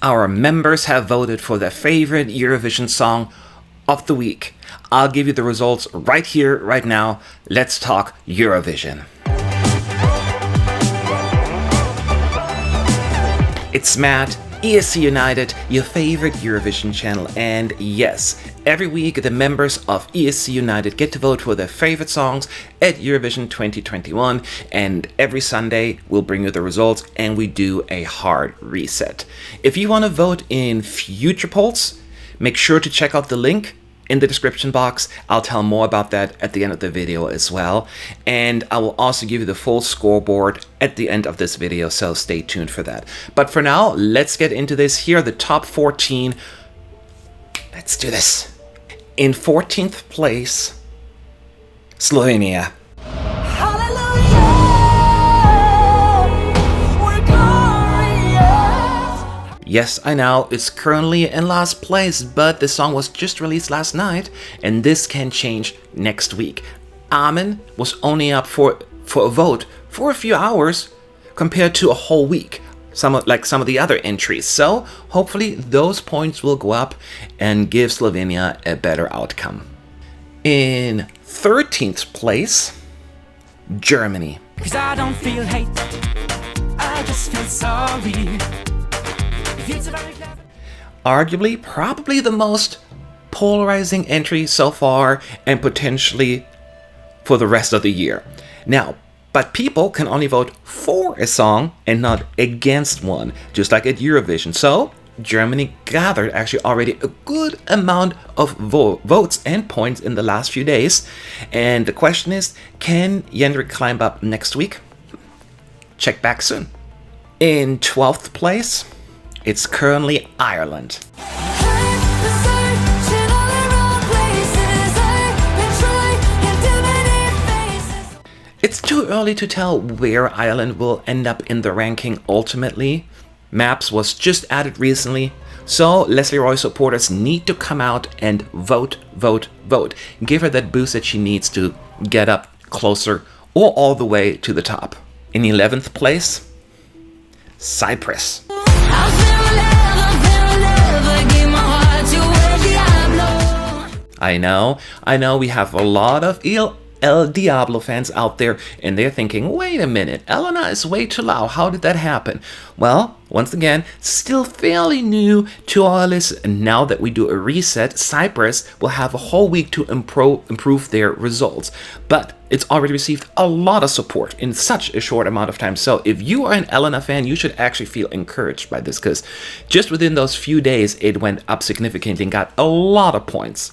Our members have voted for their favorite Eurovision song of the week. I'll give you the results right here, right now. Let's talk Eurovision. It's Matt, ESC United, your favorite Eurovision channel, and yes, every week the members of ESC United get to vote for their favorite songs at Eurovision 2021, and every Sunday we'll bring you the results and we do a hard reset. If you want to vote in future polls, make sure to check out the link in the description box. I'll tell more about that at the end of the video as well. And I will also give you the full scoreboard at the end of this video, so stay tuned for that. But for now, let's get into this. Here are the top 14. Let's do this. In 14th place, Slovenia. Yes, I know, it's currently in last place, but the song was just released last night, and this can change next week. Amen was only up for a vote for a few hours compared to a whole week, like some of the other entries. So hopefully those points will go up and give Slovenia a better outcome. In 13th place, Germany. 'Cause I don't feel hate, I just feel sorry. Arguably, probably the most polarizing entry so far, and potentially for the rest of the year. Now, but people can only vote for a song and not against one, just like at Eurovision. So Germany gathered actually already a good amount of votes and points in the last few days. And the question is, can Jendrik climb up next week? Check back soon. In 12th place, it's currently Ireland. It's too early to tell where Ireland will end up in the ranking ultimately. Maps was just added recently, so Lesley Roy supporters need to come out and vote. Give her that boost that she needs to get up closer or all the way to the top. In 11th place, Cyprus. I know we have a lot of El Diablo fans out there, and they're thinking, wait a minute, Elena is way too loud. How did that happen? Well, once again, still fairly new to our list, and now that we do a reset, Cyprus will have a whole week to improve their results. But it's already received a lot of support in such a short amount of time. So if you are an Elena fan, you should actually feel encouraged by this, because just within those few days, it went up significantly and got a lot of points.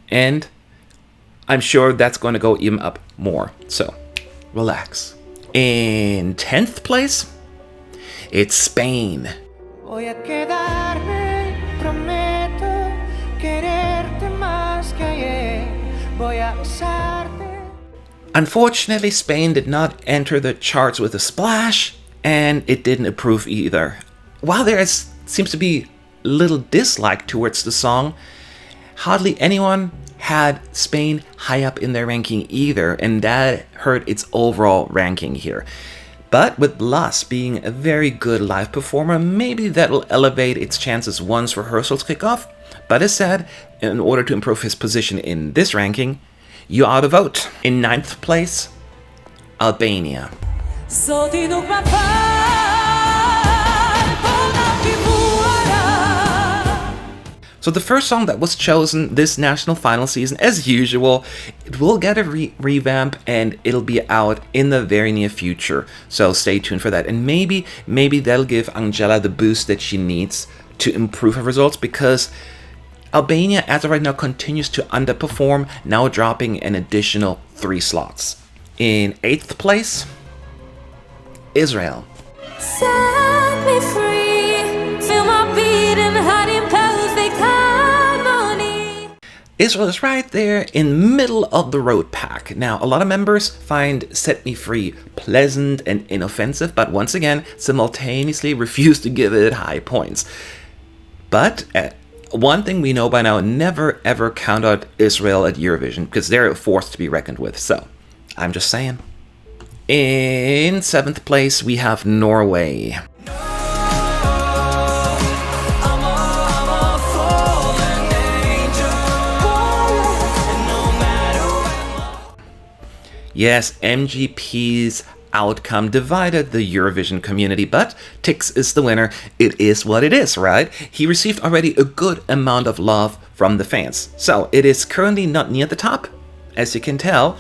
And I'm sure that's going to go even up more. So, relax. In 10th place, it's Spain. Voy a quedarme, prometo quererte más que ayer. Voy a besarte. Unfortunately, Spain did not enter the charts with a splash, and it didn't improve either. While there seems to be little dislike towards the song, hardly anyone had Spain high up in their ranking either, and that hurt its overall ranking here. But with Blas being a very good live performer, maybe that will elevate its chances once rehearsals kick off. But as said, in order to improve his position in this ranking, you ought to vote. In 9th place, Albania. So the first song that was chosen this national final season, as usual, it will get a revamp, and it'll be out in the very near future. So stay tuned for that. And maybe that'll give Anxhela the boost that she needs to improve her results, because Albania, as of right now, continues to underperform, now dropping an additional 3 slots. In 8th place, Israel. Set me free, feel my beating heart in perfect harmony. Israel is right there in middle of the road pack. Now, a lot of members find Set Me Free pleasant and inoffensive, but once again, simultaneously refuse to give it high points. But one thing we know by now, never ever count out Israel at Eurovision, because they're a force to be reckoned with. So, I'm just saying. In 7th place, we have Norway. Yes, MGP's outcome divided the Eurovision community, but Tix is the winner. It is what it is, right? He received already a good amount of love from the fans. So it is currently not near the top, as you can tell.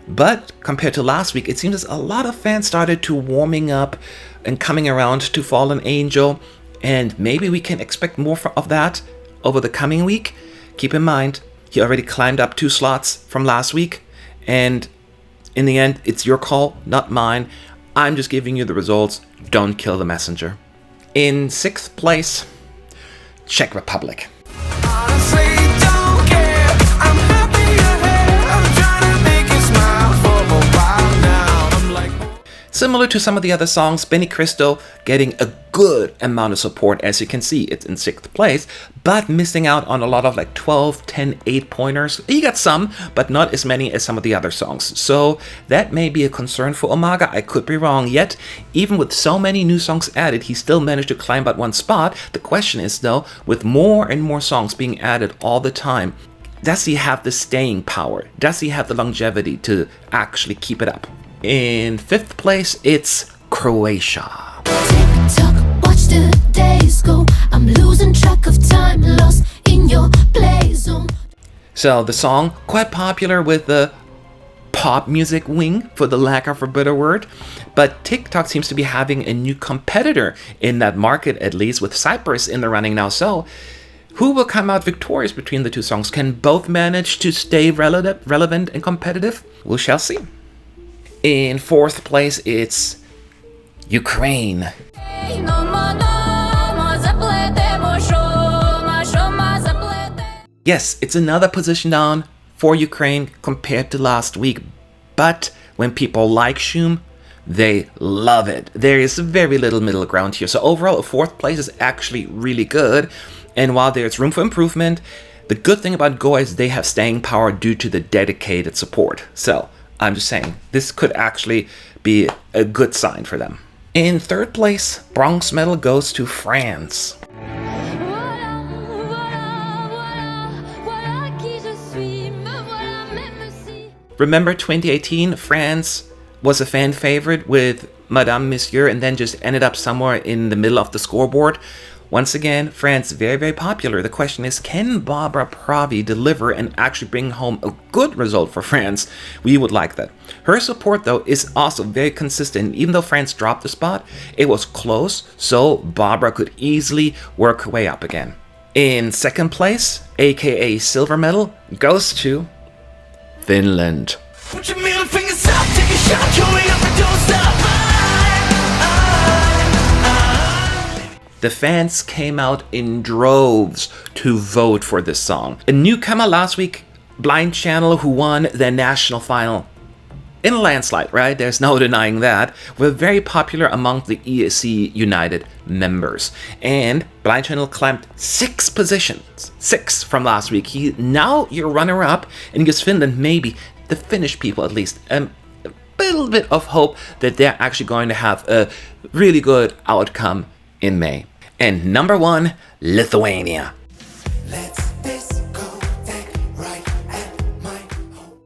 But compared to last week, it seems as a lot of fans started to warming up and coming around to Fallen Angel. And maybe we can expect more of that over the coming week. Keep in mind, he already climbed up 2 slots from last week. And in the end, it's your call, not mine. I'm just giving you the results. Don't kill the messenger. In 6th place, Czech Republic. Honestly, don't care. I'm happy you're here. I'm trying to make you smile for a while now. I'm like, Similar to some of the other songs, Benny Cristo getting a good amount of support. As you can see, it's in 6th place, but missing out on a lot of like 12, 10, 8-pointers. He got some, but not as many as some of the other songs. So that may be a concern for Omaga. I could be wrong. Yet, even with so many new songs added, he still managed to climb but 1 spot. The question is though, with more and more songs being added all the time, does he have the staying power? Does he have the longevity to actually keep it up? In 5th place, it's Croatia. Tick-Tock, watch the days go. I'm losing track of time, lost in your play zone. So the song, quite popular with the pop music wing, for the lack of a better word. But Tick-Tock seems to be having a new competitor in that market, at least with Cyprus in the running now. So who will come out victorious between the 2 songs? Can both manage to stay relevant and competitive? We shall see. In 4th place, it's Ukraine. Yes, it's another position down for Ukraine compared to last week. But when people like Shum, they love it. There is very little middle ground here. So overall, a 4th place is actually really good. And while there's room for improvement, the good thing about Goa is they have staying power due to the dedicated support. So I'm just saying, this could actually be a good sign for them. In 3rd place, bronze medal goes to France. Remember 2018, France was a fan favorite with Madame Monsieur and then just ended up somewhere in the middle of the scoreboard. Once again, France, very, very popular. The question is, can Barbara Pravi deliver and actually bring home a good result for France? We would like that. Her support, though, is also very consistent. Even though France dropped the spot, it was close, so Barbara could easily work her way up again. In 2nd place, aka silver medal, goes to Finland. put your middle fingers up, take a shot, hurry up and don't stop. The fans came out in droves to vote for this song. A newcomer last week, Blind Channel, who won their national final in a landslide, right? There's no denying that. Were very popular among the ESC United members. And Blind Channel climbed 6 positions. 6 from last week. He now your runner-up and gives Finland, maybe the Finnish people at least, a little bit of hope that they're actually going to have a really good outcome in May. And number 1, Lithuania.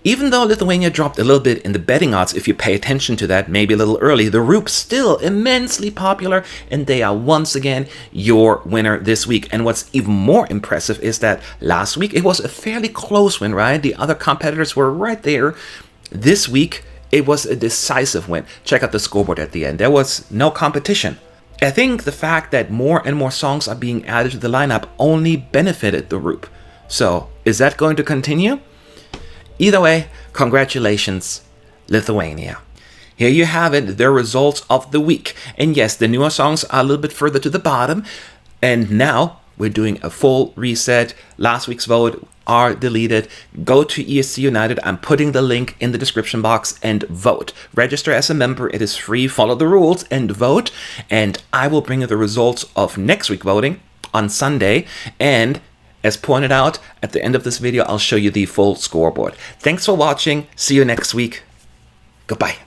Even though Lithuania dropped a little bit in the betting odds, if you pay attention to that, maybe a little early, the Roop still immensely popular, and they are once again your winner this week. And what's even more impressive is that last week it was a fairly close win, right? The other competitors were right there. This week it was a decisive win. Check out the scoreboard at the end. There was no competition. I think the fact that more and more songs are being added to the lineup only benefited the Roop. So, is that going to continue? Either way, congratulations, Lithuania. Here you have it, the results of the week. And yes, the newer songs are a little bit further to the bottom. And now we're doing a full reset. Last week's vote are deleted. Go to ESC United. I'm putting the link in the description box and vote. Register as a member. It is free. Follow the rules and vote. And I will bring you the results of next week voting on Sunday. And as pointed out, at the end of this video, I'll show you the full scoreboard. Thanks for watching. See you next week. Goodbye.